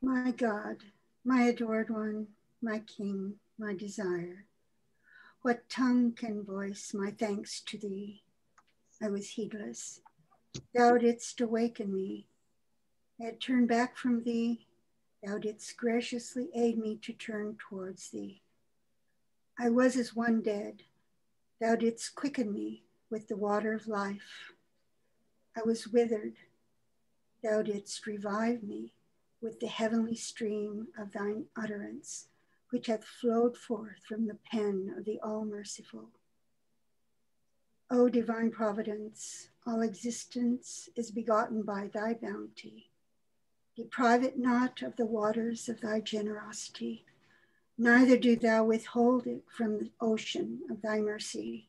My God, my adored one, my King, my desire, what tongue can voice my thanks to thee? I was heedless. Thou didst awaken me. I had turned back from thee. Thou didst graciously aid me to turn towards thee. I was as one dead. Thou didst quicken me with the water of life. I was withered. Thou didst revive me with the heavenly stream of thine utterance, which hath flowed forth from the pen of the All-Merciful. O divine providence, all existence is begotten by thy bounty. Deprive it not of the waters of thy generosity, neither do thou withhold it from the ocean of thy mercy.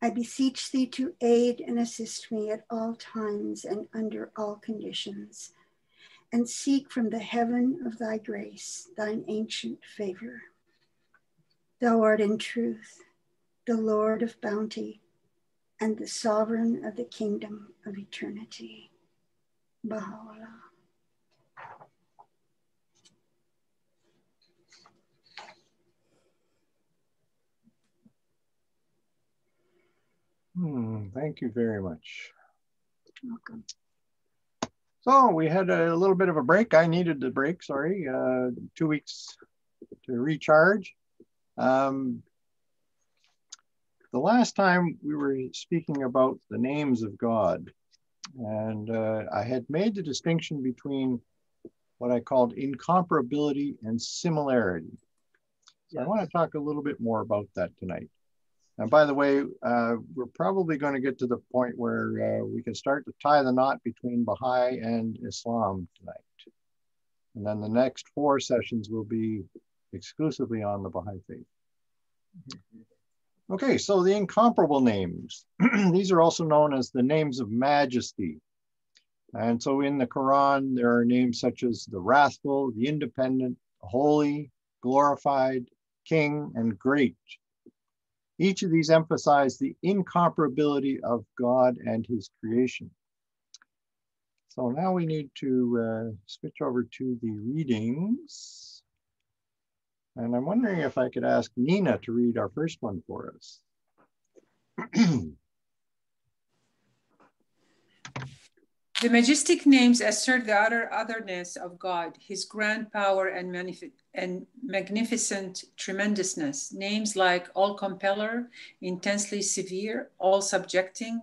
I beseech thee to aid and assist me at all times and under all conditions, and seek from the heaven of thy grace thine ancient favor. Thou art in truth the Lord of bounty and the sovereign of the kingdom of eternity. Baha'u'llah. Thank you very much. Welcome. So we had a little bit of a break. I needed the break, sorry, 2 weeks to recharge. The last time we were speaking about the names of God, and I had made the distinction between what I called incomparability and similarity. So I want to talk a little bit more about that tonight. And by the way, we're probably going to get to the point where we can start to tie the knot between Baha'i and Islam tonight. And then the next 4 sessions will be exclusively on the Baha'i faith. Okay, so the incomparable names. These are also known as the names of majesty. And so in the Quran, there are names such as the wrathful, the independent, holy, glorified, king, and great. Each of these emphasize the incomparability of God and his creation. So now we need to switch over to the readings. And I'm wondering if I could ask Nina to read our first one for us. The majestic names assert the utter otherness of God, his grand power and magnificent tremendousness. Names like all-compeller, intensely severe, all-subjecting,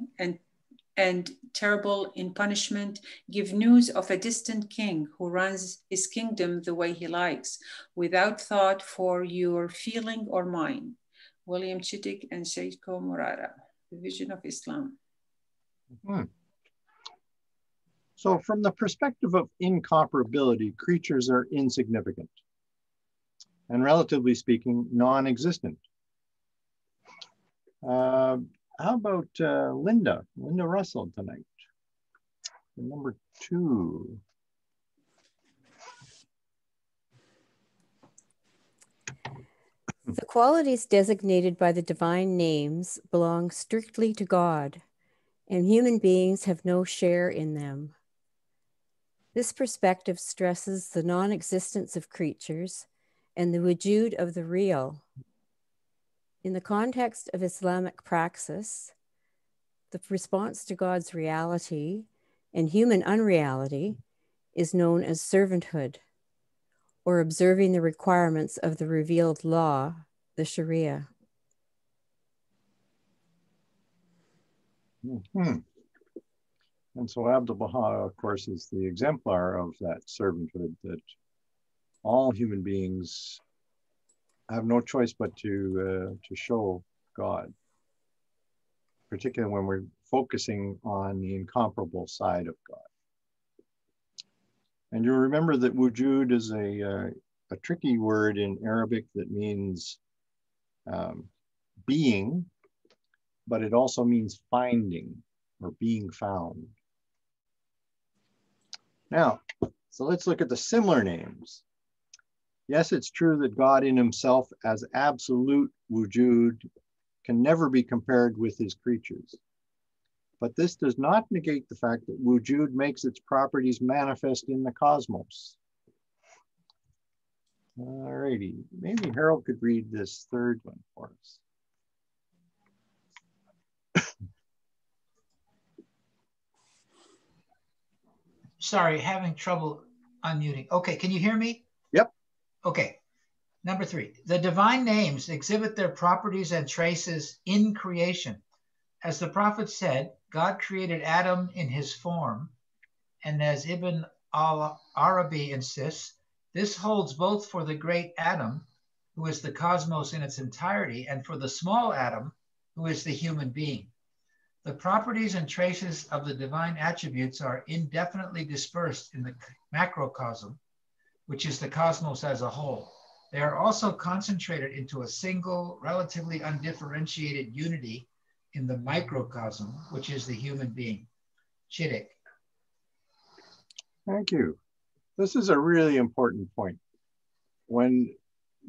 and terrible in punishment give news of a distant king who runs his kingdom the way he likes, without thought for your feeling or mine. William Chittick and Sheikho Murara, The Vision of Islam. So from the perspective of incomparability, creatures are insignificant and, relatively speaking, non-existent. How about Linda Russell tonight? Number 2. The qualities designated by the divine names belong strictly to God, and human beings have no share in them. This perspective stresses the non-existence of creatures and the wujud of the real. In the context of Islamic praxis, the response to God's reality and human unreality is known as servanthood, or observing the requirements of the revealed law, the Sharia. And so Abdu'l-Baha, of course, is the exemplar of that servanthood, that all human beings have no choice but to show God, particularly when we're focusing on the incomparable side of God. And you remember that wujud is a tricky word in Arabic that means being, but it also means finding or being found. Now, so let's look at the similar names. Yes, it's true that God in himself as absolute wujud can never be compared with his creatures. But this does not negate the fact that wujud makes its properties manifest in the cosmos. All righty, maybe Harold could read this third one for us. Sorry, having trouble unmuting. Okay, can you hear me? Yep. Okay. Number 3, the divine names exhibit their properties and traces in creation. As the prophet said, God created Adam in his form, and as Ibn al-Arabi insists, this holds both for the great Adam, who is the cosmos in its entirety, and for the small Adam, who is the human being. The properties and traces of the divine attributes are indefinitely dispersed in the macrocosm, which is the cosmos as a whole. They are also concentrated into a single, relatively undifferentiated unity in the microcosm, which is the human being. Chittick. Thank you. This is a really important point. When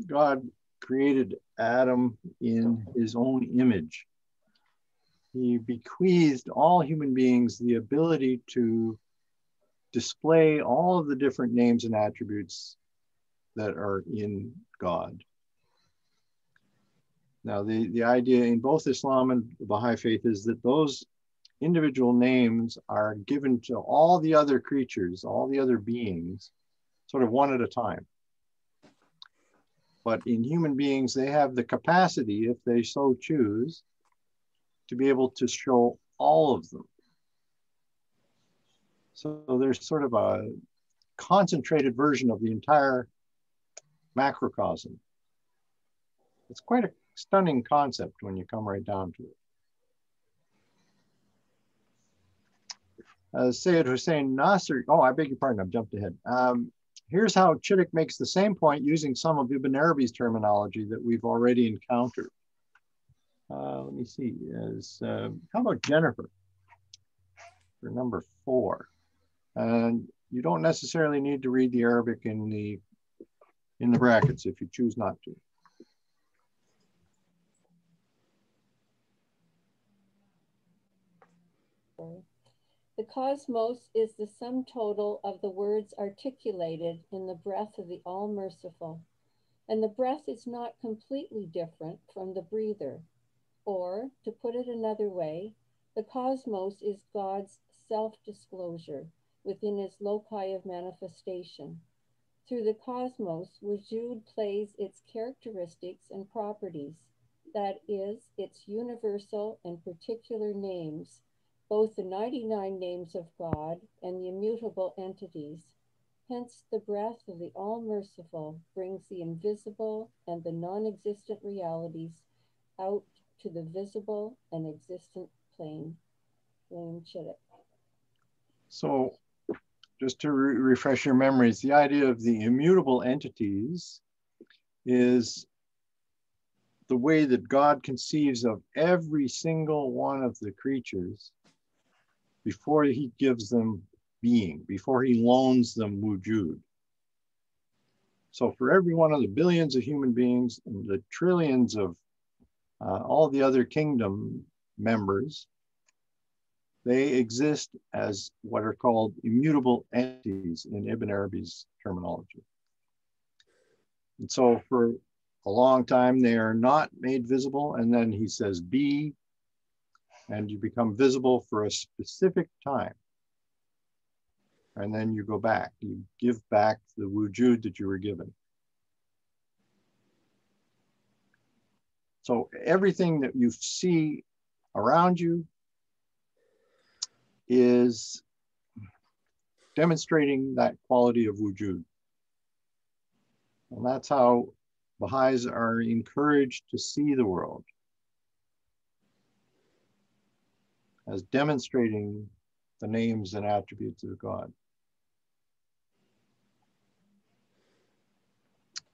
God created Adam in his own image, he bequeathed all human beings the ability to display all of the different names and attributes that are in God. Now, the idea in both Islam and the Baha'i faith is that those individual names are given to all the other creatures, all the other beings, sort of one at a time. But in human beings, they have the capacity, if they so choose, to be able to show all of them. So there's sort of a concentrated version of the entire macrocosm. It's quite a stunning concept when you come right down to it. Sayyid Hussein Nasr, oh, I beg your pardon, I've jumped ahead. Here's how Chittick makes the same point using some of Ibn Arabi's terminology that we've already encountered. Let me see, how about Jennifer for number 4? And you don't necessarily need to read the Arabic in the brackets if you choose not to. The cosmos is the sum total of the words articulated in the breath of the All-Merciful, and the breath is not completely different from the breather. Or, to put it another way, the cosmos is God's self-disclosure within his loci of manifestation. Through the cosmos, Wujud plays its characteristics and properties, that is, its universal and particular names, both the 99 names of God and the immutable entities. Hence, the breath of the All-Merciful brings the invisible and the non-existent realities out to the visible and existent plane. William Chittick. So, just to refresh your memories, the idea of the immutable entities is the way that God conceives of every single one of the creatures before he gives them being, before he loans them wujud. So for every one of the billions of human beings and the trillions of all the other kingdom members, they exist as what are called immutable entities in Ibn Arabi's terminology. And so for a long time, they are not made visible. And then he says, be, and you become visible for a specific time. And then you go back, you give back the wujud that you were given. So everything that you see around you is demonstrating that quality of wujud. And that's how Baha'is are encouraged to see the world, as demonstrating the names and attributes of God.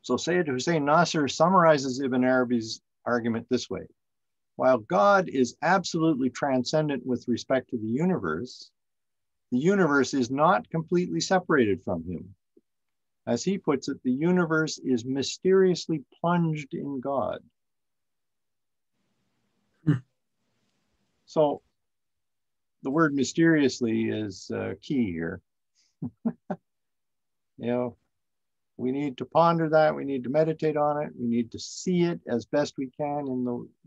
So Sayyid Hussein Nasr summarizes Ibn Arabi's argument this way. While God is absolutely transcendent with respect to the universe is not completely separated from him. As he puts it, the universe is mysteriously plunged in God. So the word mysteriously is key here. You know, we need to ponder that. We need to meditate on it. We need to see it as best we can in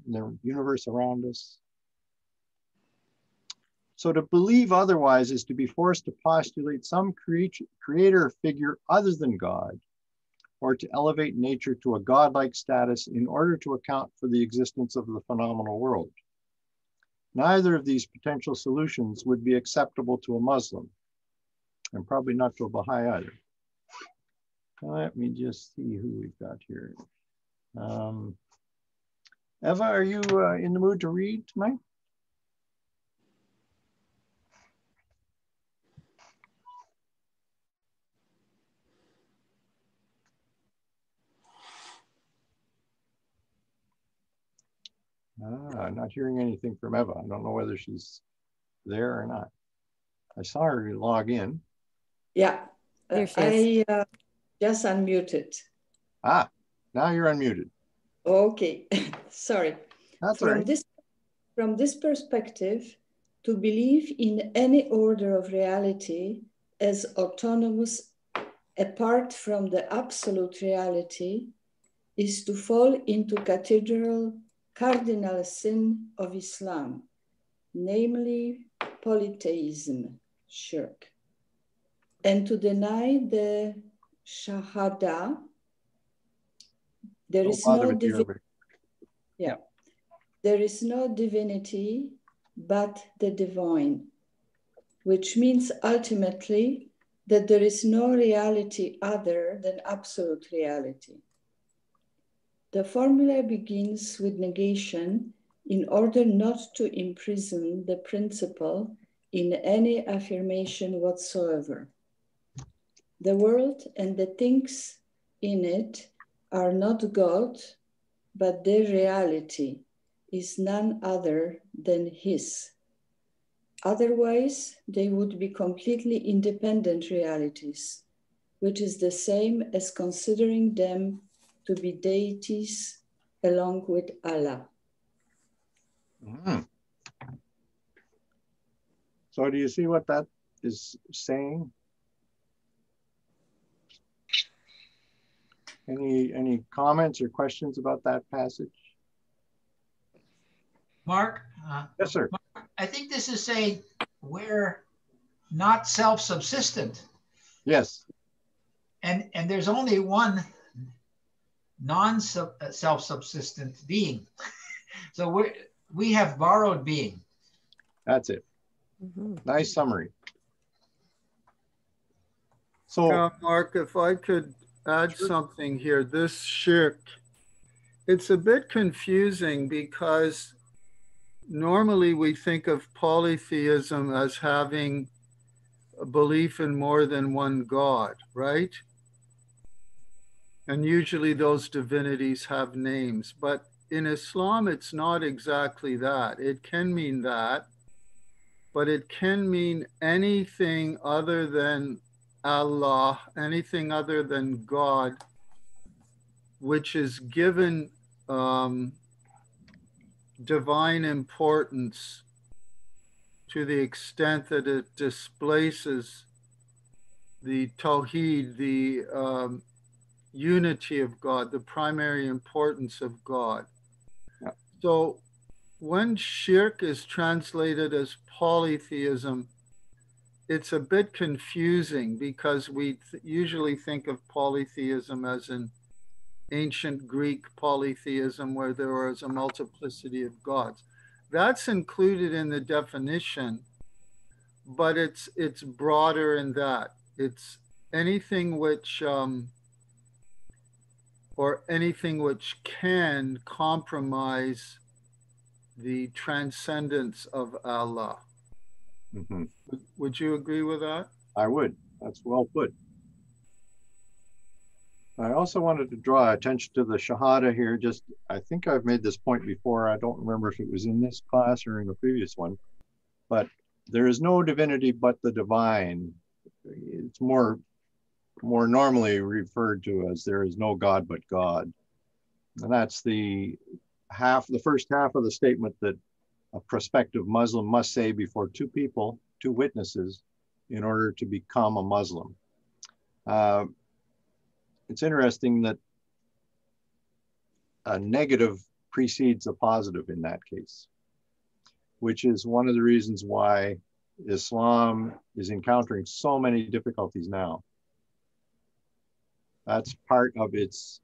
the universe around us. So to believe otherwise is to be forced to postulate some creator figure other than God, or to elevate nature to a godlike status in order to account for the existence of the phenomenal world. Neither of these potential solutions would be acceptable to a Muslim, and probably not to a Baha'i either. Let me just see who we've got here. Eva, are you in the mood to read tonight? I'm not hearing anything from Eva. I don't know whether she's there or not. I saw her log in. Yeah, There she is. I just unmuted. Ah, now you're unmuted. Okay, sorry. That's all right. From this perspective, to believe in any order of reality as autonomous apart from the absolute reality is to fall into cardinal sin of Islam, namely polytheism, shirk, and to deny the Shahada. There is no divinity. Yeah, there is no divinity but the divine, which means ultimately that there is no reality other than absolute reality. The formula begins with negation in order not to imprison the principle in any affirmation whatsoever. The world and the things in it are not God, but their reality is none other than His. Otherwise, they would be completely independent realities, which is the same as considering them to be deities along with Allah. Mm. So do you see what that is saying? Any comments or questions about that passage? Mark? Yes, sir. Mark, I think this is saying we're not self-subsistent. Yes. And there's only one non-self-subsistent being. So we have borrowed being. That's it. Mm-hmm. Nice summary. So, Mark, if I could add sure. something here, this shirk, it's a bit confusing because normally we think of polytheism as having a belief in more than one God, right? And usually those divinities have names, but in Islam, it's not exactly that. It can mean that, but it can mean anything other than Allah, anything other than God, which is given divine importance to the extent that it displaces the Tawheed, the unity of God, the primary importance of God. Yeah. So when shirk is translated as polytheism, it's a bit confusing because we usually think of polytheism as an ancient Greek polytheism where there was a multiplicity of gods. That's included in the definition, but it's broader in that. It's anything which or anything which can compromise the transcendence of Allah. Mm-hmm. Would you agree with that? I would. That's well put. I also wanted to draw attention to the Shahada here. I think I've made this point before. I don't remember if it was in this class or in a previous one, but there is no divinity but the divine. It's more normally referred to as there is no God but God. And that's the first half of the statement that a prospective Muslim must say before two witnesses, in order to become a Muslim. it's interesting that a negative precedes a positive in that case, which is one of the reasons why Islam is encountering so many difficulties now. That's part of its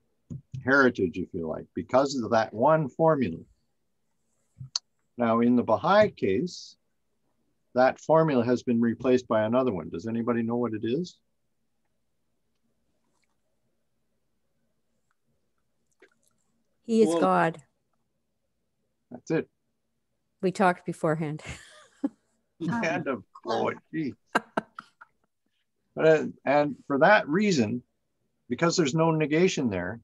heritage, if you like, because of that one formula. Now, in the Baha'i case, that formula has been replaced by another one. Does anybody know what it is? He is God. That's it. We talked beforehand. Land of poetry. And for that reason, because there's no negation there,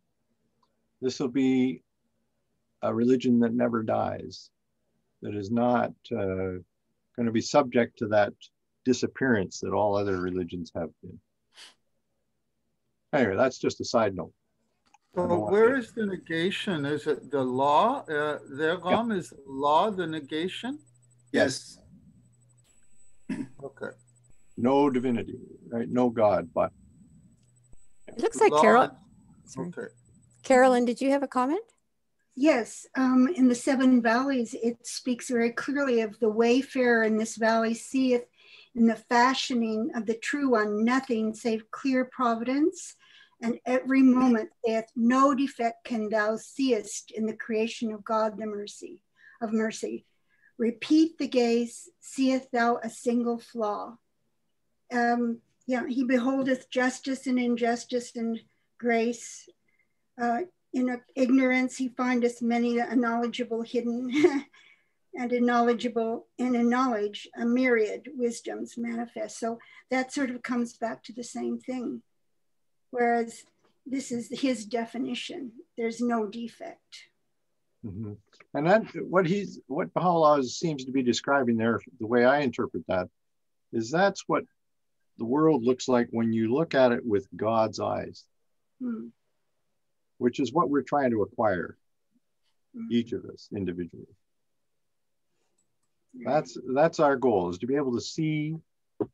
this will be a religion that never dies, that is not going to be subject to that disappearance that all other religions have been. Anyway, that's just a side note. Well, where is the negation? Is it the law? Durham, is law the negation? Yes. Okay. No divinity, right? No God, but. It looks like Law. Carol. Okay. Carolyn, did you have a comment? Yes, in the Seven Valleys, it speaks very clearly of the wayfarer in this valley seeth in the fashioning of the true one nothing save clear providence, and every moment saith, no defect can thou seest in the creation of God, the mercy of mercy. Repeat the gaze, seeth thou a single flaw. He beholdeth justice and injustice and grace. In ignorance, he findeth many unknowledgeable hidden, and in knowledge, a myriad wisdoms manifest. So that sort of comes back to the same thing. Whereas this is his definition. There's no defect. Mm-hmm. And that what Baha'u'llah seems to be describing there, the way I interpret that, is that's what the world looks like when you look at it with God's eyes. Which is what we're trying to acquire, each of us individually. That's our goal, is to be able to see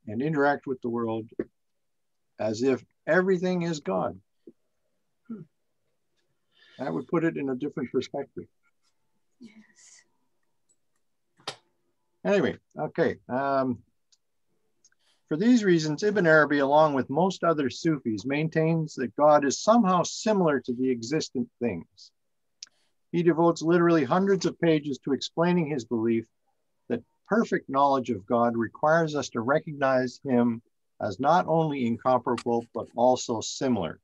and interact with the world as if everything is God. That would put it in a different perspective. Yes. Anyway, okay. For these reasons, Ibn Arabi, along with most other Sufis, maintains that God is somehow similar to the existent things. He devotes literally hundreds of pages to explaining his belief that perfect knowledge of God requires us to recognize him as not only incomparable, but also similar.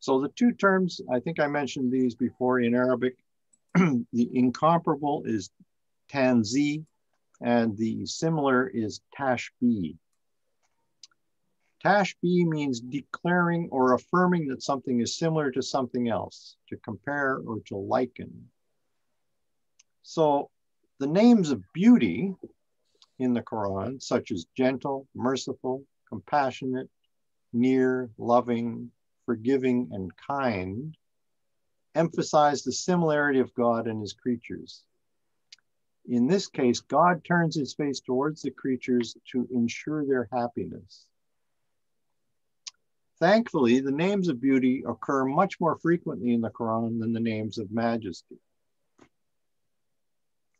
So the two terms, I think I mentioned these before in Arabic, the incomparable is tanzi, and the similar is tashbih. Tashbih means declaring or affirming that something is similar to something else, to compare or to liken. So the names of beauty in the Quran, such as gentle, merciful, compassionate, near, loving, forgiving, and kind, emphasize the similarity of God and his creatures. In this case, God turns his face towards the creatures to ensure their happiness. Thankfully, the names of beauty occur much more frequently in the Quran than the names of majesty.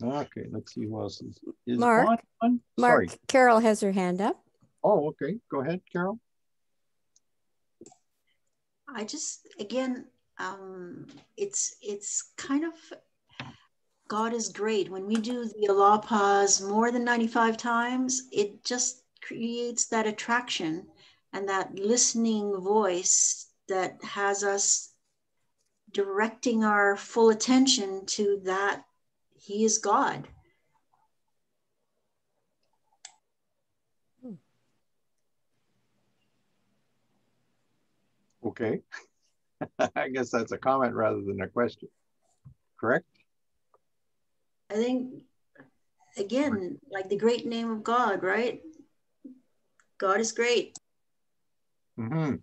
Okay, let's see who else is Mark, on? Mark, Sorry. Carol has her hand up. Oh, okay. Go ahead, Carol. I just, again, it's kind of, God is great. When we do the Allah pause more than 95 times, it just creates that attraction and that listening voice that has us directing our full attention to that he is God. Okay. I guess that's a comment rather than a question. Correct? I think, again, like the great name of God, right? God is great. Mm-hmm.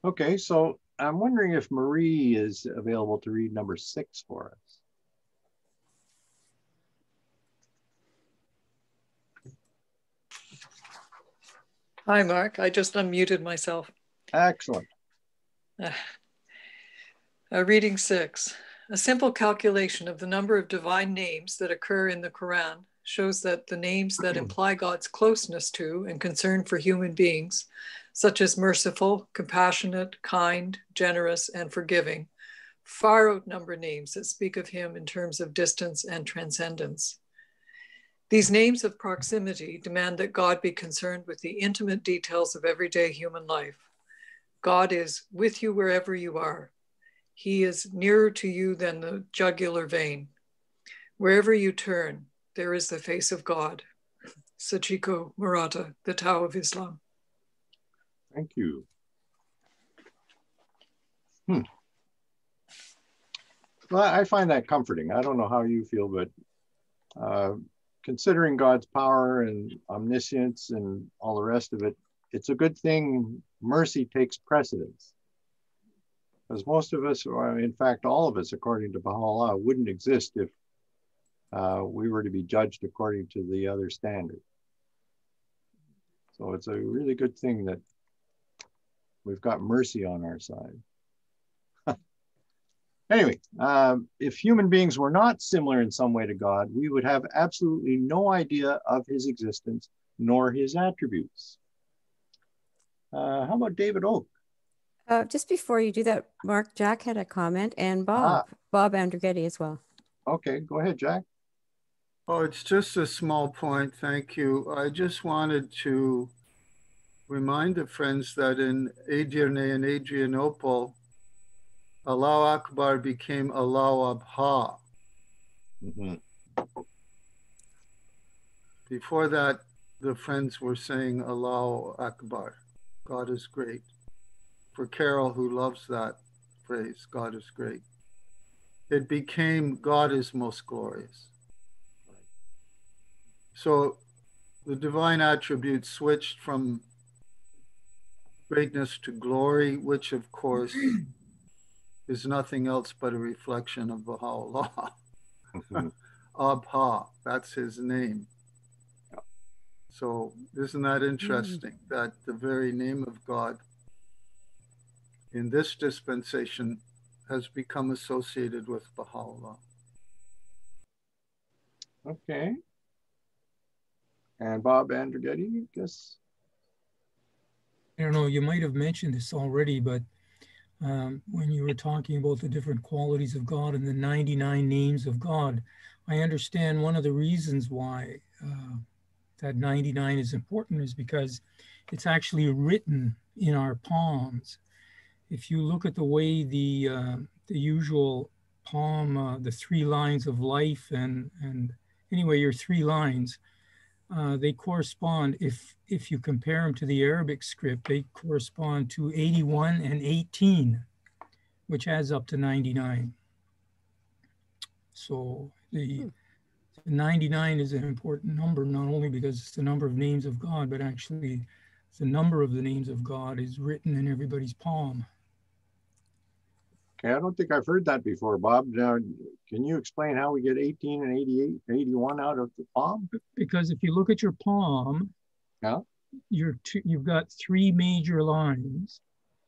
Okay, so I'm wondering if Marie is available to read number 6 for us. Hi, Mark. I just unmuted myself. Excellent. Reading 6. A simple calculation of the number of divine names that occur in the Quran shows that the names that imply God's closeness to and concern for human beings, such as merciful, compassionate, kind, generous, and forgiving, far outnumber names that speak of him in terms of distance and transcendence. These names of proximity demand that God be concerned with the intimate details of everyday human life. God is with you wherever you are. He is nearer to you than the jugular vein. Wherever you turn, there is the face of God. Sachiko Murata, The Tao of Islam. Thank you. Well, I find that comforting. I don't know how you feel, but considering God's power and omniscience and all the rest of it, it's a good thing mercy takes precedence. Because most of us, or in fact, all of us, according to Baha'u'llah, wouldn't exist if we were to be judged according to the other standard. So it's a really good thing that we've got mercy on our side. Anyway, if human beings were not similar in some way to God, we would have absolutely no idea of his existence nor his attributes. How about David Oak? Just before you do that, Mark, Jack had a comment, and Bob Andrighetti as well. Okay, go ahead, Jack. Oh, it's just a small point. Thank you. I just wanted to remind the friends that in Edirne and Adrianople, Allahu Akbar became Allahu Abha. Before that, the friends were saying Allahu Akbar. God is great. For Carol, who loves that phrase, God is great, it became God is most glorious. So the divine attributes switched from greatness to glory, which of course is nothing else but a reflection of Baha'u'llah. Abha, that's his name. So isn't that interesting that the very name of God in this dispensation has become associated with Baha'u'llah? Okay. And Bob Andrighetti, I guess. I don't know, you might have mentioned this already, but when you were talking about the different qualities of God and the 99 names of God, I understand one of the reasons why that 99 is important is because it's actually written in our palms. If you look at the way the usual palm, the 3 lines of life, and anyway, your 3 lines, they correspond, if you compare them to the Arabic script, they correspond to 81 and 18, which adds up to 99. So the 99 is an important number, not only because it's the number of names of God, but actually the number of the names of God is written in everybody's palm. Okay, I don't think I've heard that before, Bob. Now, can you explain how we get 18 and 88, 81 out of the palm? Because if you look at your palm, you've got 3 major lines.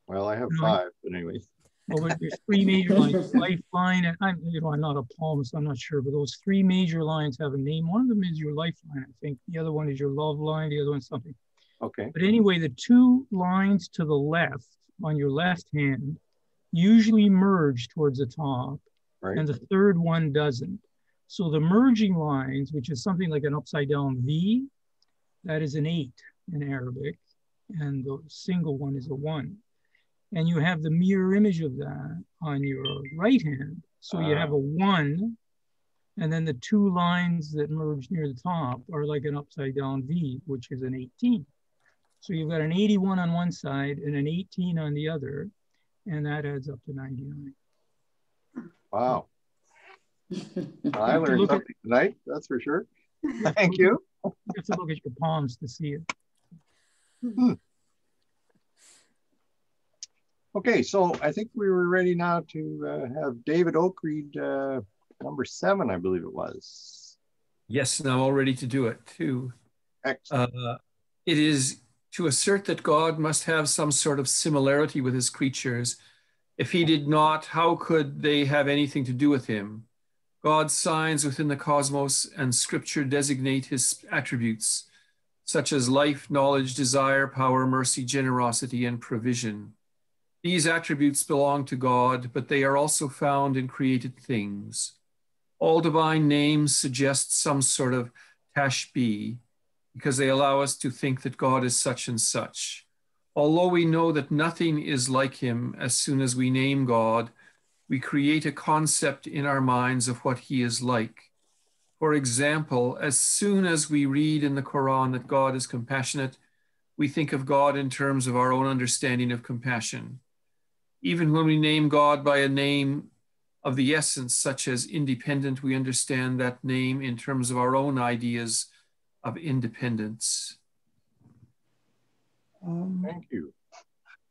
Well, I have 5, but anyway. Well, but there's 3 major lines: lifeline, and I'm not a palmist, so I'm not sure, but those 3 major lines have a name. One of them is your lifeline, I think. The other one is your love line. The other one's something. Okay. But anyway, the 2 lines to the left on your left hand usually merge towards the top, and the 3rd one doesn't. So the merging lines, which is something like an upside down V, that is an 8 in Arabic, and the single one is a 1. And you have the mirror image of that on your right hand. So you have a 1, and then the 2 lines that merge near the top are like an upside down V, which is an 18. So you've got an 81 on one side and an 18 on the other, and that adds up to 99. Wow. I learned something tonight, that's for sure. Thank you. You have to look at your palms to see it. Okay, so I think we were ready now to have David Oak read number 7, I believe it was. Yes, and I'm all ready to do it too. Excellent. It is to assert that God must have some sort of similarity with his creatures. If he did not, how could they have anything to do with him? God's signs within the cosmos and scripture designate his attributes, such as life, knowledge, desire, power, mercy, generosity, and provision. These attributes belong to God, but they are also found in created things. All divine names suggest some sort of tashbih, because they allow us to think that God is such and such. Although we know that nothing is like him, as soon as we name God, we create a concept in our minds of what he is like. For example, as soon as we read in the Quran that God is compassionate, we think of God in terms of our own understanding of compassion. Even when we name God by a name of the essence, such as independent, we understand that name in terms of our own ideas of independence. Thank you.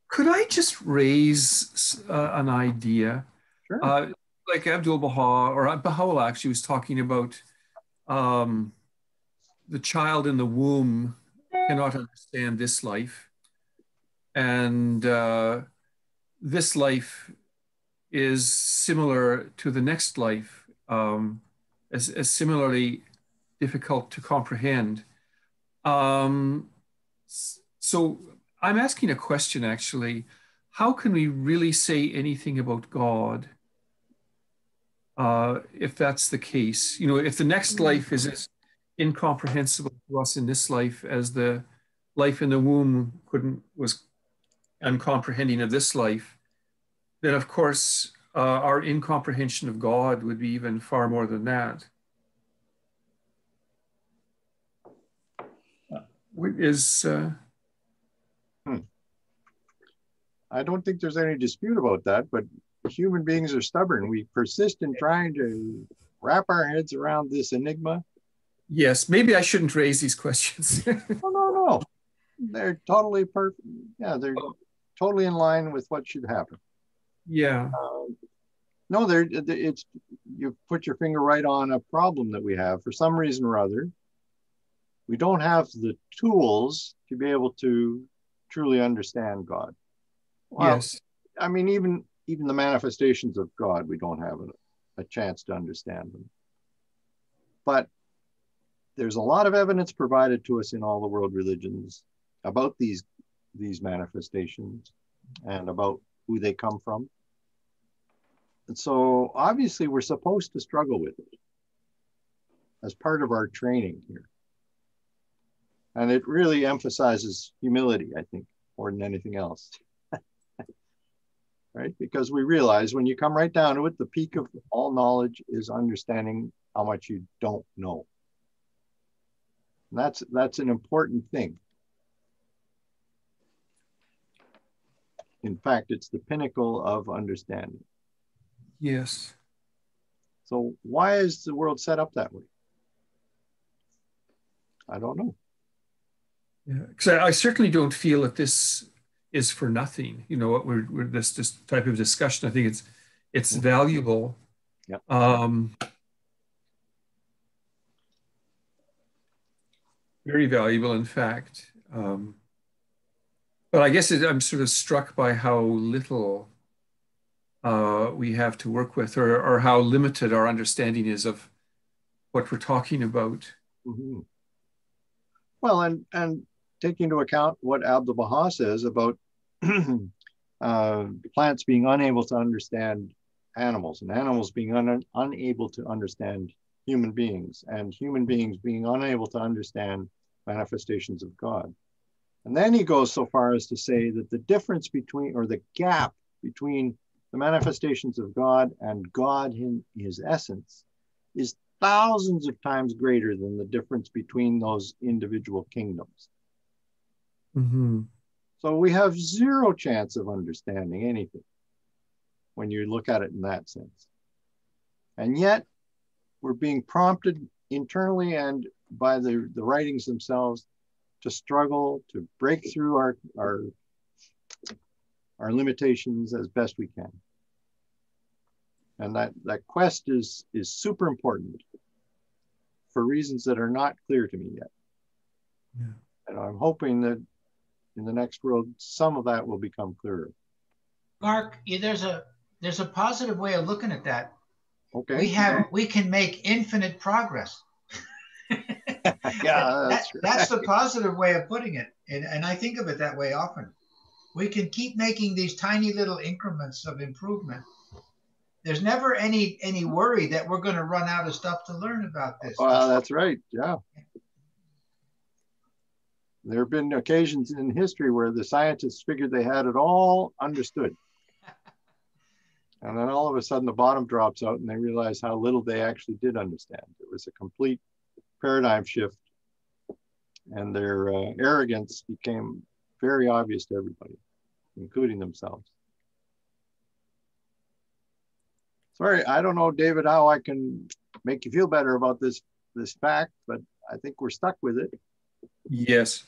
Could I just raise an idea? Sure. Like Abdul-Baha, or Baha'u'llah actually was talking about the child in the womb cannot understand this life. And this life is similar to the next life, as similarly difficult to comprehend. So I'm asking a question, actually. How can we really say anything about God if that's the case? You know, if the next life is as incomprehensible to us in this life as the life in the womb was uncomprehending of this life, then of course our incomprehension of God would be even far more than that. I don't think there's any dispute about that, but human beings are stubborn. We persist in trying to wrap our heads around this enigma. Yes, maybe I shouldn't raise these questions. No. They're totally perfect. Yeah, they're totally in line with what should happen. Yeah. No, you put your finger right on a problem that we have. For some reason or other, we don't have the tools to be able to truly understand God. Well, yes. I mean, even the manifestations of God, we don't have a chance to understand them. But there's a lot of evidence provided to us in all the world religions about these manifestations and about who they come from. And so obviously we're supposed to struggle with it as part of our training here. And it really emphasizes humility, I think, more than anything else. Right? Because we realize when you come right down to it, the peak of all knowledge is understanding how much you don't know. And that's an important thing. In fact, it's the pinnacle of understanding. Yes. So why is the world set up that way? I don't know. Yeah, because I certainly don't feel that this is for nothing. You know, what we're this type of discussion. I think it's valuable. Yeah. Very valuable, in fact. But I guess I'm sort of struck by how little we have to work with, or how limited our understanding is of what we're talking about. Mm-hmm. Well, and take into account what Abdu'l-Baha says about plants being unable to understand animals, and animals being unable to understand human beings, and human beings being unable to understand manifestations of God. And then he goes so far as to say that the difference between, or the gap between the manifestations of God and God in his essence is thousands of times greater than the difference between those individual kingdoms. Mm-hmm. So we have zero chance of understanding anything when you look at it in that sense. And yet we're being prompted internally and by the writings themselves to struggle, to break through our limitations as best we can. And that quest is super important for reasons that are not clear to me yet. Yeah. And I'm hoping that in the next world, some of that will become clearer. Mark, there's a positive way of looking at that. Okay. We can make infinite progress. Yeah, that's the positive way of putting it. And I think of it that way often. We can keep making these tiny little increments of improvement. There's never any worry that we're going to run out of stuff to learn about this. Well, that's right. Yeah. There have been occasions in history where the scientists figured they had it all understood. And then all of a sudden the bottom drops out and they realize how little they actually did understand. It was a complete paradigm shift, and their arrogance became very obvious to everybody, including themselves. Sorry, I don't know, David, how I can make you feel better about this fact, but I think we're stuck with it. Yes.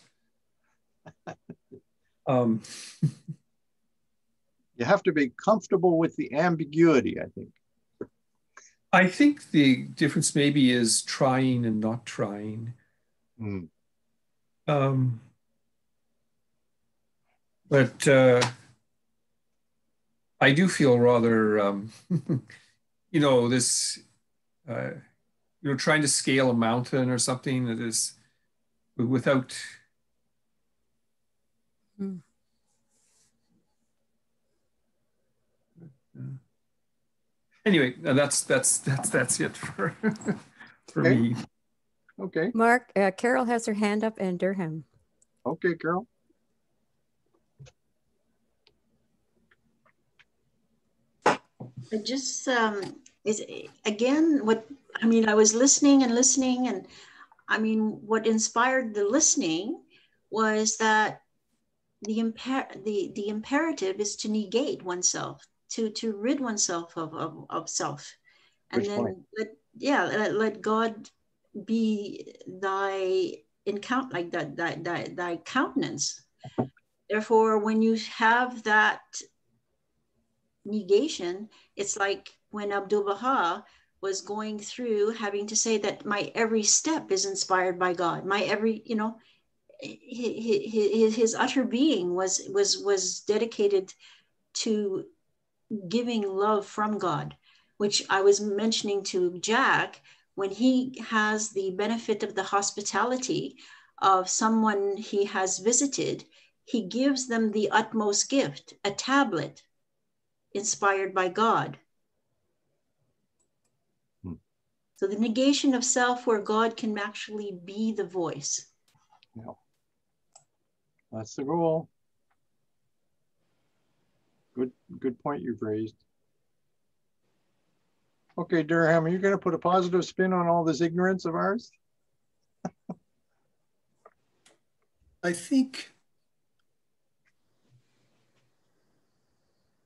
You have to be comfortable with the ambiguity, I think. I think the difference maybe is trying and not trying. But I do feel rather, this, trying to scale a mountain or something that is without. Anyway, that's it for me. Okay. Mark, Carol has her hand up, and Durham. Okay, Carol. It just is again I was listening, and what inspired the listening was that the imperative is to negate oneself, to rid oneself of self, and then let God be thy thy countenance. Therefore, when you have that negation, it's like when Abdu'l-Baha was going through having to say that my every step is inspired by God. My every, his utter being was dedicated to giving love from God, which I was mentioning to Jack. When he has the benefit of the hospitality of someone he has visited, he gives them the utmost gift, a tablet inspired by God. So the negation of self, where God can actually be the voice. Yeah. That's the goal. Good point you've raised. Okay, Durham, are you going to put a positive spin on all this ignorance of ours? I think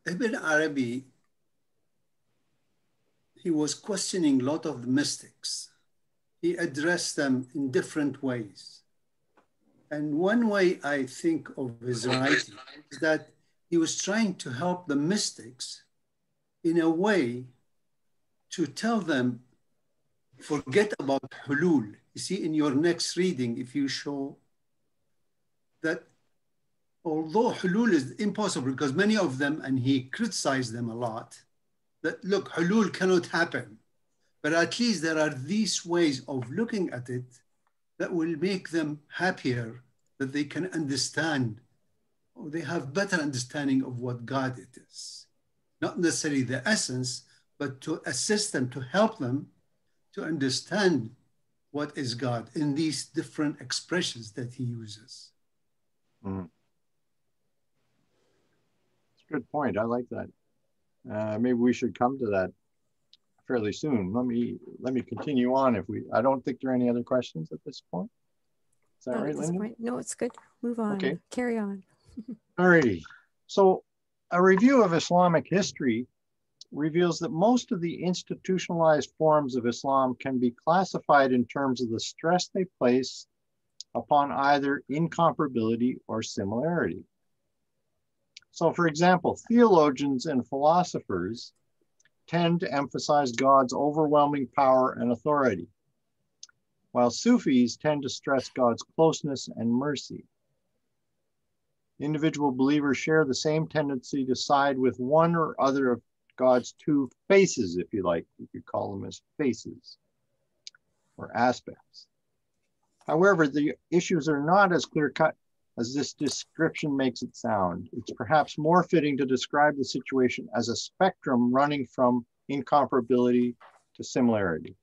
Ibn Arabi, he was questioning a lot of the mystics. He addressed them in different ways. And one way I think of his writing is that he was trying to help the mystics in a way to tell them, forget about hulul. You see, in your next reading, if you show that although hulul is impossible, because many of them, and he criticized them a lot, that look, hulul cannot happen. But at least there are these ways of looking at it that will make them happier, that they can understand, or they have better understanding of what God it is. Not necessarily the essence, but to assist them, to help them to understand what is God in these different expressions that he uses. That's a good point. I like that. Maybe we should come to that fairly soon. Let me continue on. I don't think there are any other questions at this point. Is that right, Linda? No, it's good. Move on. Okay. Carry on. All righty. So a review of Islamic history reveals that most of the institutionalized forms of Islam can be classified in terms of the stress they place upon either incomparability or similarity. So, for example, theologians and philosophers tend to emphasize God's overwhelming power and authority, while Sufis tend to stress God's closeness and mercy. Individual believers share the same tendency to side with one or other of God's two faces, if you like. You could call them as faces or aspects. However, the issues are not as clear-cut as this description makes it sound. It's perhaps more fitting to describe the situation as a spectrum running from incomparability to similarity,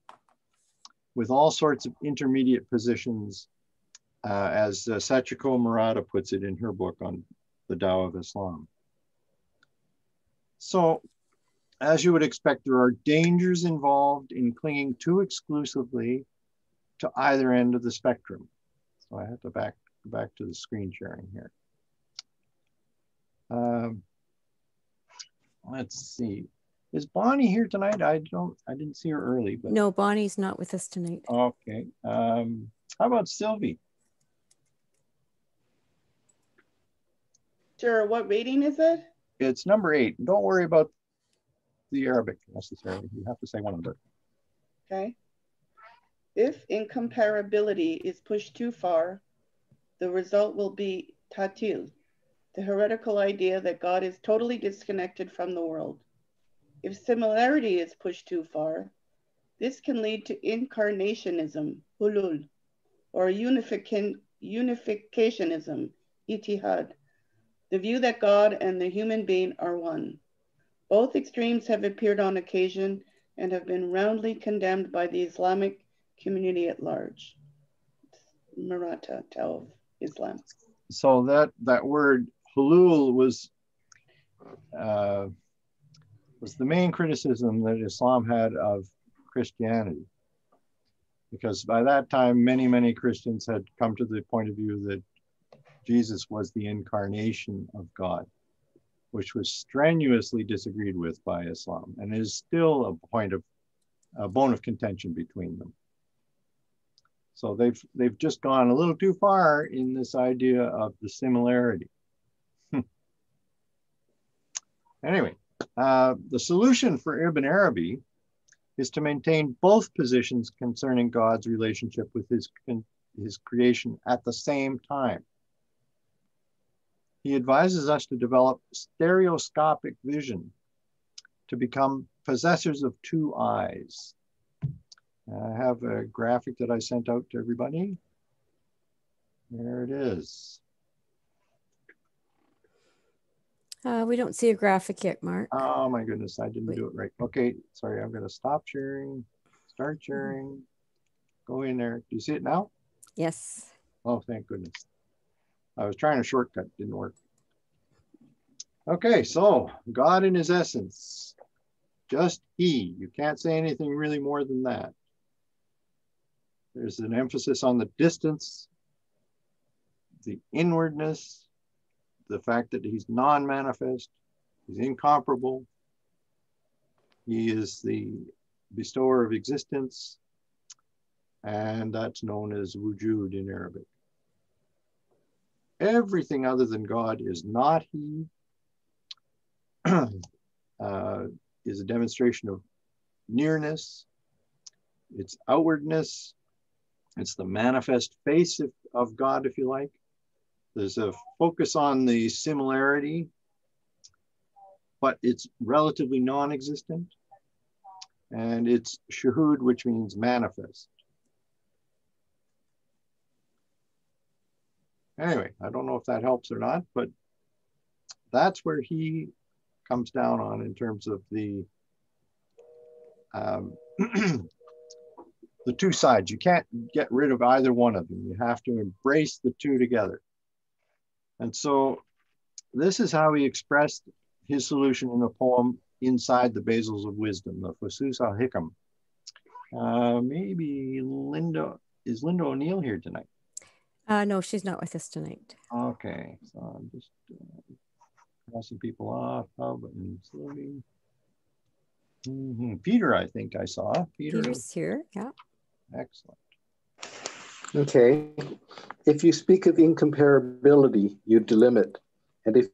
with all sorts of intermediate positions, as Sachiko Murata puts it in her book on the Tao of Islam. So, as you would expect, there are dangers involved in clinging too exclusively to either end of the spectrum. So I have to go back to the screen sharing here. Let's see. Is Bonnie here tonight? I didn't see her early, but no, Bonnie's not with us tonight. Okay. How about Sylvie? Sure. What reading is it? It's number 8. Don't worry about the Arabic necessarily. You have to say one of them. Okay. If incomparability is pushed too far, the result will be tatil, the heretical idea that God is totally disconnected from the world. If similarity is pushed too far, this can lead to incarnationism, hulul, or unificationism, itihad, the view that God and the human being are one. Both extremes have appeared on occasion and have been roundly condemned by the Islamic community at large. Maratha, Tao of Islam. So that word hulul was the main criticism that Islam had of Christianity, because by that time many Christians had come to the point of view that Jesus was the incarnation of God, which was strenuously disagreed with by Islam and is still a bone of contention between them. So they've just gone a little too far in this idea of the similarity. Anyway, the solution for Ibn Arabi is to maintain both positions concerning God's relationship with his creation at the same time. He advises us to develop stereoscopic vision, to become possessors of two eyes. I have a graphic that I sent out to everybody. There it is. We don't see a graphic yet, Mark. Oh my goodness, I didn't do it right. Okay, sorry, I'm gonna stop sharing, start sharing, go in there. Do you see it now? Yes. Oh, thank goodness. I was trying a shortcut, didn't work. Okay, so God in his essence, just he. You can't say anything really more than that. There's an emphasis on the distance, the inwardness, the fact that he's non-manifest, he's incomparable. He is the bestower of existence, and that's known as wujud in Arabic. Everything other than God is not he, is a demonstration of nearness, its outwardness, it's the manifest face of God, if you like. There's a focus on the similarity, but it's relatively non-existent. And it's shuhud, which means manifest. Anyway, I don't know if that helps or not, but that's where he comes down on in terms of the the two sides. You can't get rid of either one of them. You have to embrace the two together. And so this is how he expressed his solution in a poem Inside the Basils of Wisdom, the Fusus al-Hikam. Maybe is Linda O'Neill here tonight? No, she's not with us tonight. Okay, so I'm just crossing people off. And Sylvie. Peter, I think I saw. Peter's here, yeah. Excellent. Okay. If you speak of incomparability, you delimit. And if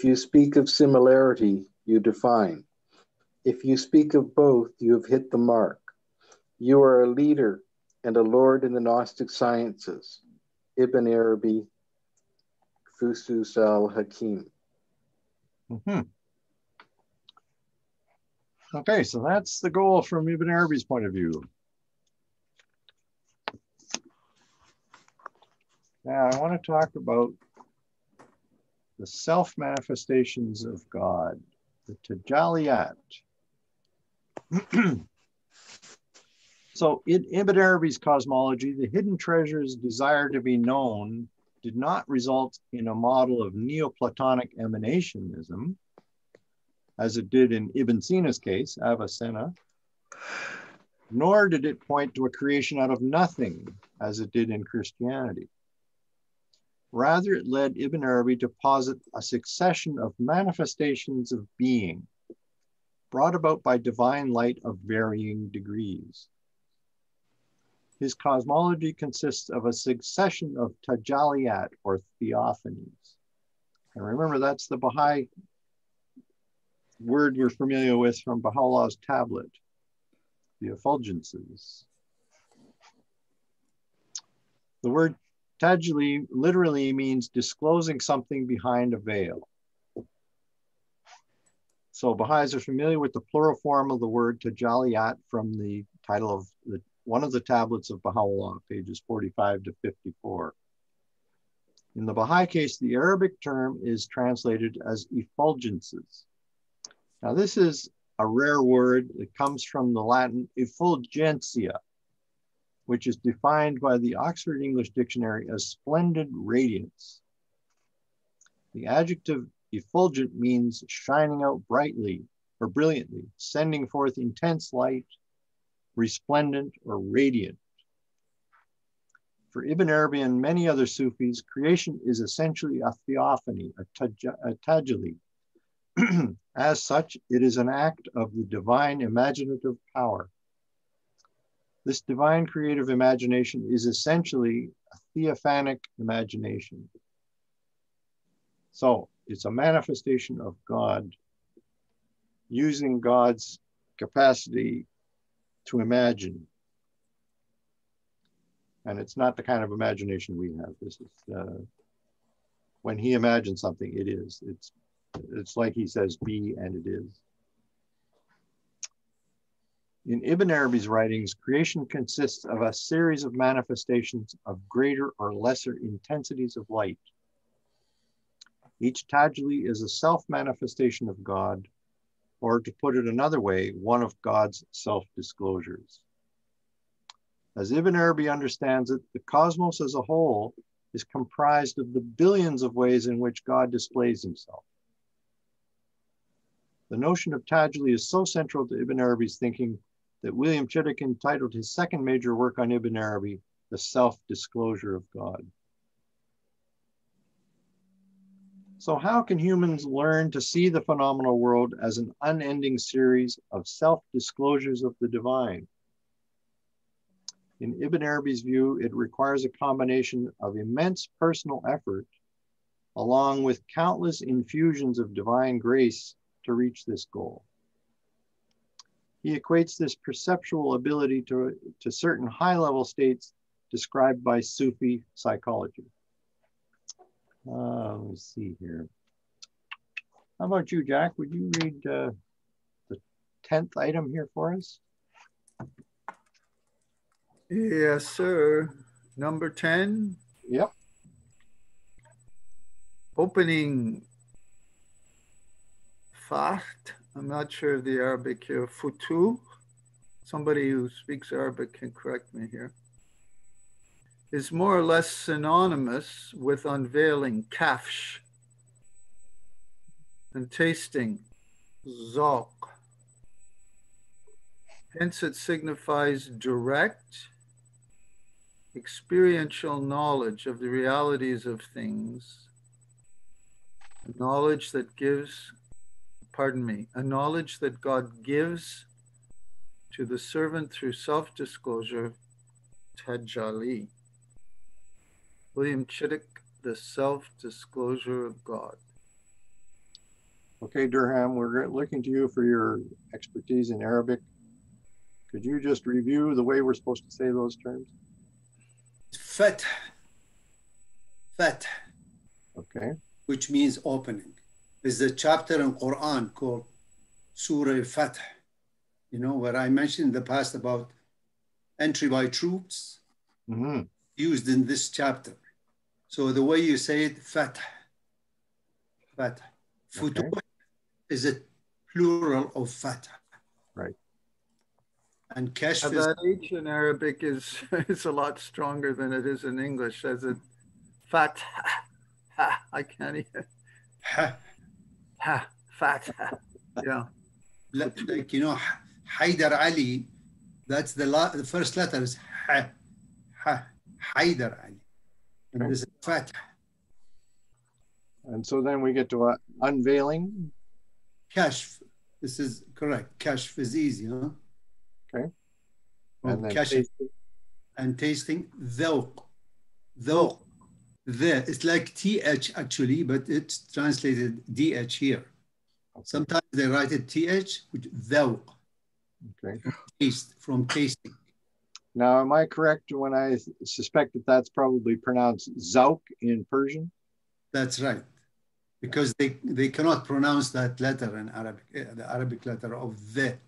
you speak of similarity, you define. If you speak of both, you have hit the mark. You are a leader and a lord in the Gnostic sciences. Ibn Arabi, Fusus al-Hakim. Okay, so that's the goal from Ibn Arabi's point of view. Now I want to talk about the self-manifestations of God, the Tajalliyat. So in Ibn Arabi's cosmology, the hidden treasure's desire to be known did not result in a model of Neoplatonic emanationism, as it did in Ibn Sina's case, Avicenna, nor did it point to a creation out of nothing, as it did in Christianity. Rather, it led Ibn Arabi to posit a succession of manifestations of being, brought about by divine light of varying degrees. His cosmology consists of a succession of tajalliyat, or theophanies. And remember, that's the Baha'i word we're familiar with from Baha'u'llah's tablet, the effulgences. The word tajalli literally means disclosing something behind a veil. So Baha'is are familiar with the plural form of the word tajalliyat from the title of one of the tablets of Baha'u'llah, pages 45 to 54. In the Baha'i case, the Arabic term is translated as effulgences. Now this is a rare word that comes from the Latin effulgentia, which is defined by the Oxford English Dictionary as splendid radiance. The adjective effulgent means shining out brightly or brilliantly, sending forth intense light, resplendent or radiant. For Ibn Arabi and many other Sufis, creation is essentially a theophany, a tajalli. As such, it is an act of the divine imaginative power. This divine creative imagination is essentially a theophanic imagination. So it's a manifestation of God, using God's capacity to imagine. And it's not the kind of imagination we have. This is, when he imagines something, it is. It's like he says, be, and it is. In Ibn Arabi's writings, creation consists of a series of manifestations of greater or lesser intensities of light. Each tajalli is a self-manifestation of God, or to put it another way, one of God's self-disclosures. As Ibn Arabi understands it, the cosmos as a whole is comprised of the billions of ways in which God displays himself. The notion of tajalli is so central to Ibn Arabi's thinking that William Chittick entitled his second major work on Ibn Arabi, The Self-Disclosure of God. So how can humans learn to see the phenomenal world as an unending series of self-disclosures of the divine? In Ibn Arabi's view, it requires a combination of immense personal effort, along with countless infusions of divine grace to reach this goal. He equates this perceptual ability to certain high-level states described by Sufi psychology. Let me see here. How about you, Jack? Would you read the 10th item here for us? Yes, sir. Number 10. Yep. Opening Faht. I'm not sure of the Arabic here. Futu. Somebody who speaks Arabic can correct me here. Is more or less synonymous with unveiling, kafsh, and tasting, zauq. Hence it signifies direct, experiential knowledge of the realities of things, a knowledge that gives, a knowledge that God gives to the servant through self-disclosure, tajalli. William Chittick, The Self-Disclosure of God. Okay, Durham, we're looking to you for your expertise in Arabic. Could you just review the way we're supposed to say those terms? Fath, fath, Okay. which means opening. There's a chapter in Quran called Surah Al-Fath, you know, where I mentioned in the past about entry by troops, used in this chapter. So the way you say it, Fath, Fath. Futuh is a plural of Fath. Right. And Kashf is... That H in Arabic is a lot stronger than it is in English. As it fat, I can't even. Fat, yeah. Like, you know, Haydar Ali, that's the first letter is Haydar Ali. And this is Fath. And so then we get to unveiling. Kashf. This is correct. Kashf is easy, huh? Okay. And then tasting. And tasting. Dhawq. Dhawq. The. It's like TH actually, but it's translated DH here. Okay. Sometimes they write it TH, which Dhawq. Okay. Taste, from tasting. Now, am I correct when I suspect that that's probably pronounced Zawq in Persian? That's right. Because they cannot pronounce that letter in Arabic, the Arabic letter of the.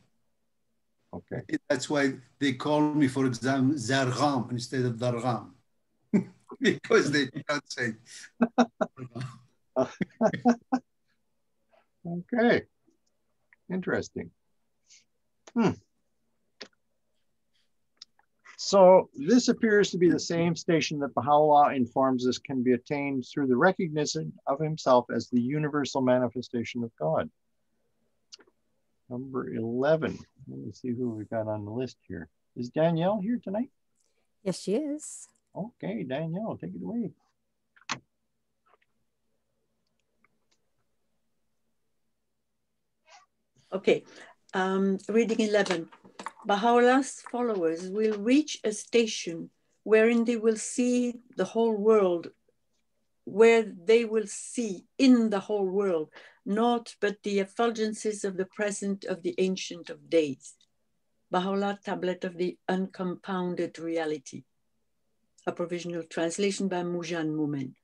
Okay. That's why they call me, for example, Zargham instead of Dargham. Because they can't say. Okay. Interesting. So this appears to be the same station that Baha'u'llah informs us can be attained through the recognition of himself as the universal manifestation of God. Number 11. Let me see who we've got on the list here. Is Danielle here tonight? Yes, she is. Okay, Danielle, take it away. Okay, reading 11. Baha'u'llah's followers will reach a station wherein they will see the whole world, where they will see in the whole world, naught but the effulgences of the present of the Ancient of Days. Baha'u'llah, Tablet of the Uncompounded Reality. A provisional translation by Mujan Mumen.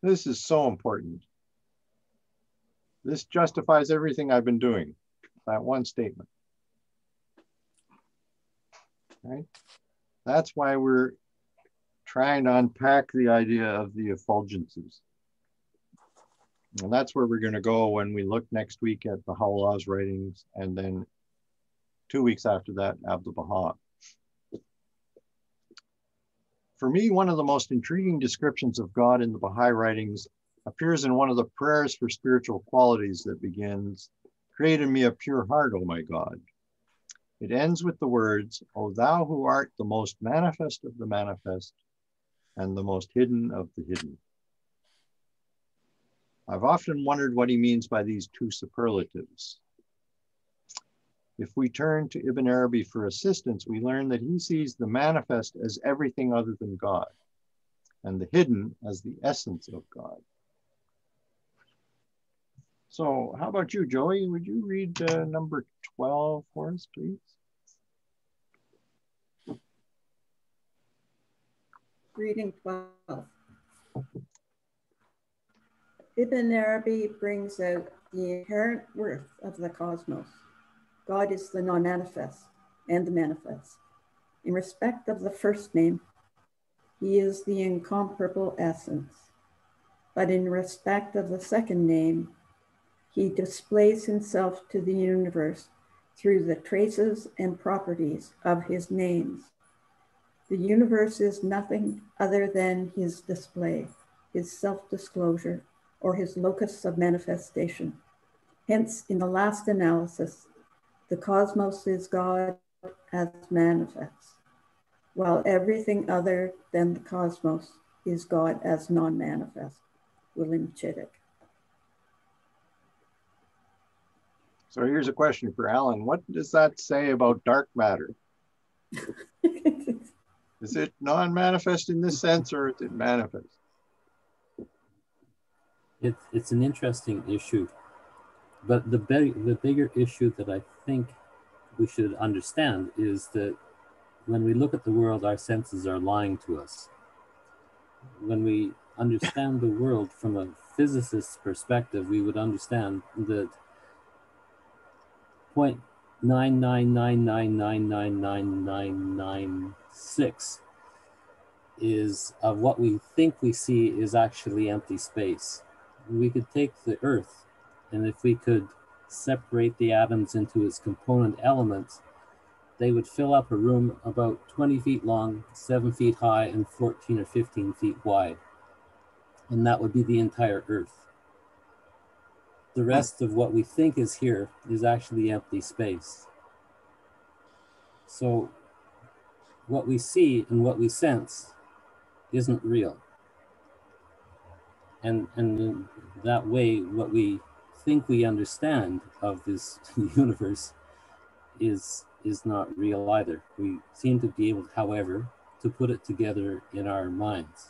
This is so important. This justifies everything I've been doing. That one statement. Right? That's why we're trying to unpack the idea of the effulgences. And that's where we're going to go when we look next week at Baha'u'llah's writings, and then 2 weeks after that, Abdul Baha. For me, one of the most intriguing descriptions of God in the Baha'i writings appears in one of the prayers for spiritual qualities that begins, "Create in me a pure heart, O my God." It ends with the words, "O thou who art the most manifest of the manifest and the most hidden of the hidden." I've often wondered what he means by these two superlatives. If we turn to Ibn Arabi for assistance, we learn that he sees the manifest as everything other than God, and the hidden as the essence of God. So how about you, Joey? Would you read number 12 for us, please? Reading 12. Ibn Arabi brings out the inherent worth of the cosmos. God is the non-manifest and the manifest. In respect of the first name, he is the incomparable essence. But in respect of the second name, he displays himself to the universe through the traces and properties of his names. The universe is nothing other than his display, his self-disclosure, or his locus of manifestation. Hence, in the last analysis, the cosmos is God as manifest, while everything other than the cosmos is God as non-manifest. William Chittick. So here's a question for Alan. What does that say about dark matter? Is it non-manifest in this sense, or is it manifest? It's an interesting issue, but the bigger issue that I think we should understand is that when we look at the world, our senses are lying to us. when we understand the world from a physicist's perspective, we would understand that 0.999999996 is of what we think we see is actually empty space. We could take the Earth, and if we could separate the atoms into its component elements, they would fill up a room about 20 feet long, 7 feet high, and 14 or 15 feet wide. And that would be the entire Earth. The rest of what we think is here is actually empty space. So what we see and what we sense isn't real. And in that way, what we think we understand of this universe is not real either. We seem to be able, however, to put it together in our minds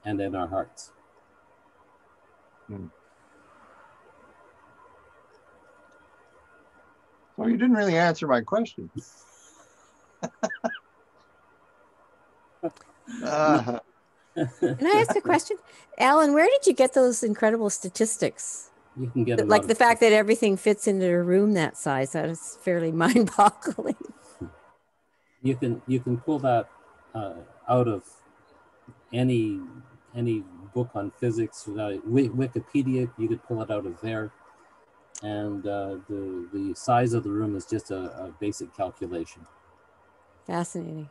and in our hearts. So you didn't really answer my question. Can I ask a question? Alan, where did you get those incredible statistics? You can get them like the fact that everything fits into a room that size. That is fairly mind-boggling. You can pull that out of any book on physics. Wikipedia, you could pull it out of there. And the size of the room is just a basic calculation. Fascinating.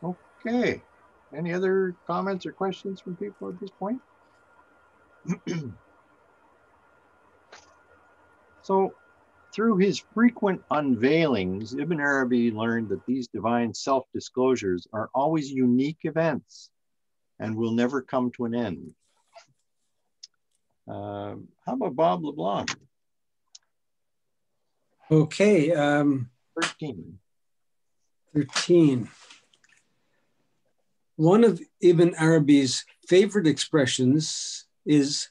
Okay. Any other comments or questions from people at this point? So, through his frequent unveilings, Ibn Arabi learned that these divine self-disclosures are always unique events and will never come to an end. How about Bob LeBlanc? Okay. 13. One of Ibn Arabi's favorite expressions is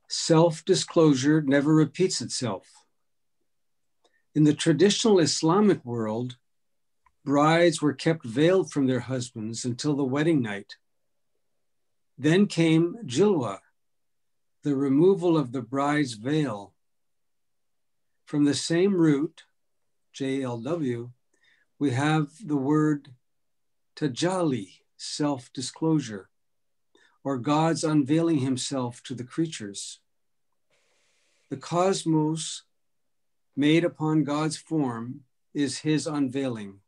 self-disclosure never repeats itself. In the traditional Islamic world, brides were kept veiled from their husbands until the wedding night. Then came Jilwa, the removal of the bride's veil. From the same root, JLW, we have the word tajali, self-disclosure, or God's unveiling himself to the creatures. The cosmos made upon God's form is his unveiling,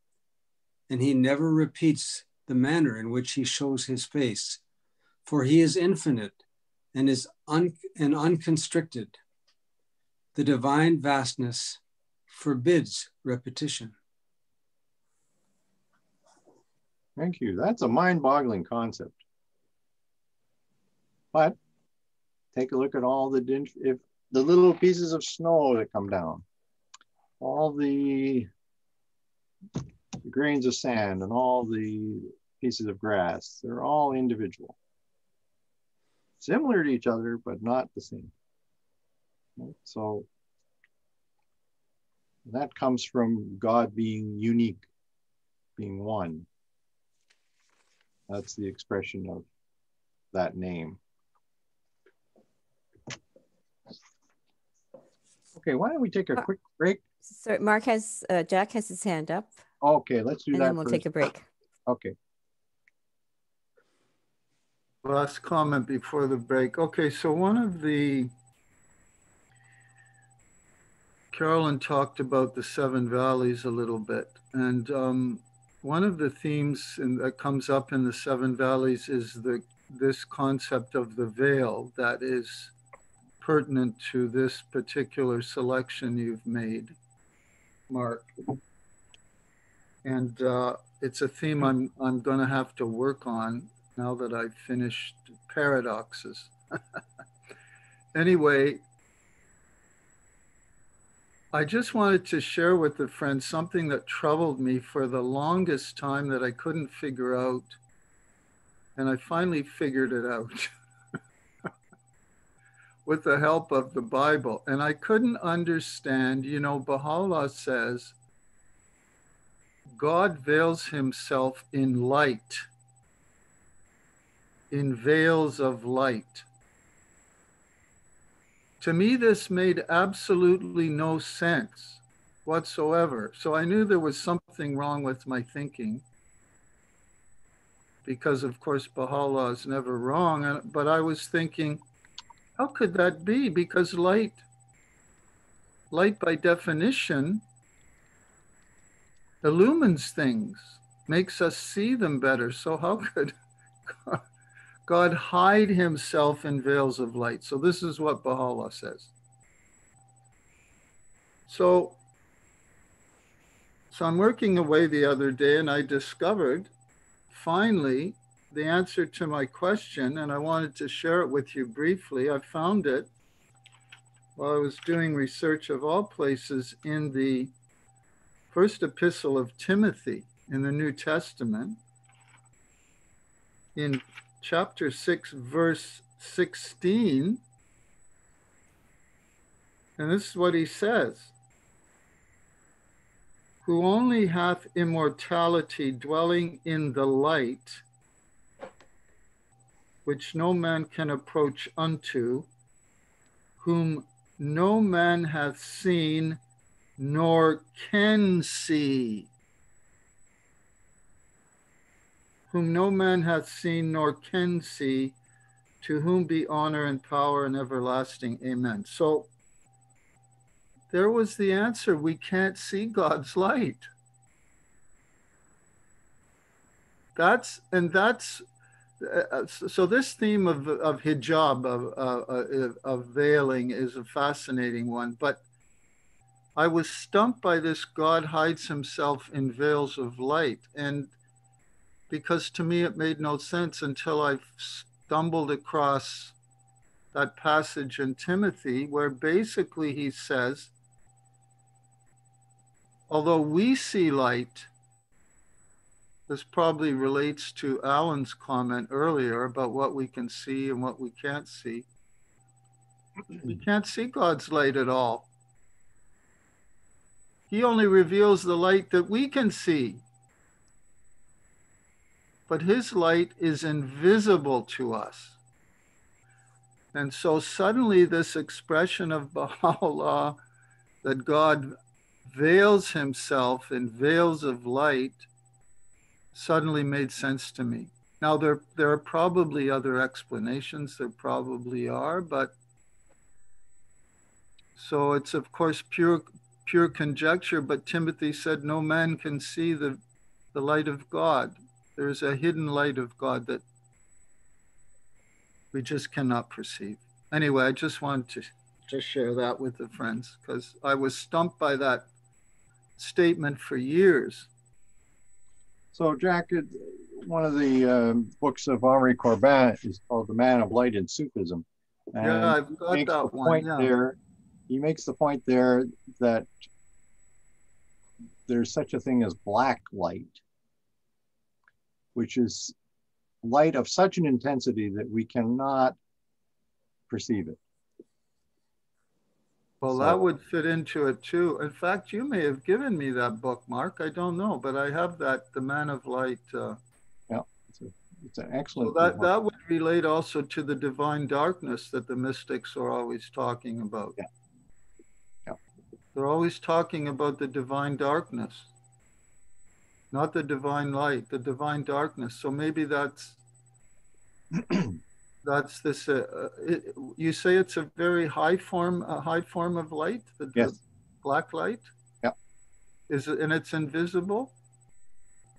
and he never repeats the manner in which he shows his face, for he is infinite and is unconstricted. The divine vastness forbids repetition. Thank you. That's a mind-boggling concept. But take a look at all the little pieces of snow that come down, all the grains of sand and all the pieces of grass. They're all individual. Similar to each other, but not the same. So that comes from God being unique, being one. That's the expression of that name. Okay, why don't we take a quick break? So Jack has his hand up. Okay, let's do that. And then we'll take a break. Okay. Last comment before the break. Okay, so Carolyn talked about the seven valleys a little bit. And one of the themes that comes up in the seven valleys is this concept of the veil that is pertinent to this particular selection you've made, Mark. And it's a theme I'm going to have to work on now that I've finished Paradoxes. Anyway, I just wanted to share with the friends something that troubled me for the longest time that I couldn't figure out. And I finally figured it out with the help of the Bible. And I couldn't understand, Baha'u'llah says God veils himself in light, in veils of light. To me, this made absolutely no sense whatsoever. So I knew there was something wrong with my thinking, because of course Baha'u'llah is never wrong. But I was thinking, how could that be? Because light by definition illumines things, makes us see them better. So how could God hide himself in veils of light? So this is what Baha'u'llah says. So I'm working away the other day, and I discovered finally the answer to my question, and I wanted to share it with you briefly. I found it while I was doing research, of all places, in the first epistle of Timothy in the New Testament, in chapter 6, verse 16. And this is what he says: who only hath immortality, dwelling in the light, which no man can approach unto, whom no man hath seen nor can see. Whom no man hath seen nor can see, to whom be honor and power and everlasting. Amen. So there was the answer. We can't see God's light. So this theme of hijab, of veiling, is a fascinating one. But I was stumped by this God hides himself in veils of light. And because to me it made no sense until I stumbled across that passage in Timothy, where basically he says, although we see light, this probably relates to Alan's comment earlier about what we can see and what we can't see. We can't see God's light at all. He only reveals the light that we can see. But his light is invisible to us. And so suddenly this expression of Baha'u'llah, that God veils himself in veils of light, suddenly made sense to me. Now, there are probably other explanations, there probably are, but so it's of course pure conjecture, but Timothy said no man can see the light of God. There is a hidden light of God that we just cannot perceive. Anyway, I just wanted to just share that with the friends, because I was stumped by that statement for years. So, Jack, one of the books of Henri Corbin is called The Man of Light in Sufism. And yeah, I've got that one. Yeah. He makes the point there that there's such a thing as black light, which is light of such an intensity that we cannot perceive it. Well, that would fit into it too. In fact, you may have given me that book, Mark. I don't know, but I have that, The Man of Light. Yeah, it's an excellent book. That would relate also to the divine darkness that the mystics are always talking about. Yeah. Yeah. They're always talking about the divine darkness, not the divine light, the divine darkness. So maybe that's this. You say it's a very high form of light. Yes. The black light. Yeah. Is it, and it's invisible?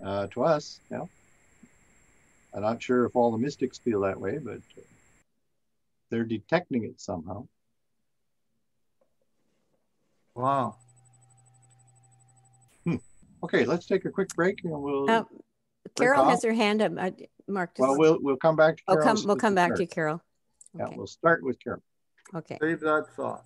To us, yeah. I'm not sure if all the mystics feel that way, but they're detecting it somehow. Wow. Okay, let's take a quick break, and we'll. Carol has her hand up. Mark. Well, we'll come back to Carol. We'll come back to Carol. Okay. Yeah, we'll start with Carol. Okay. Save that thought.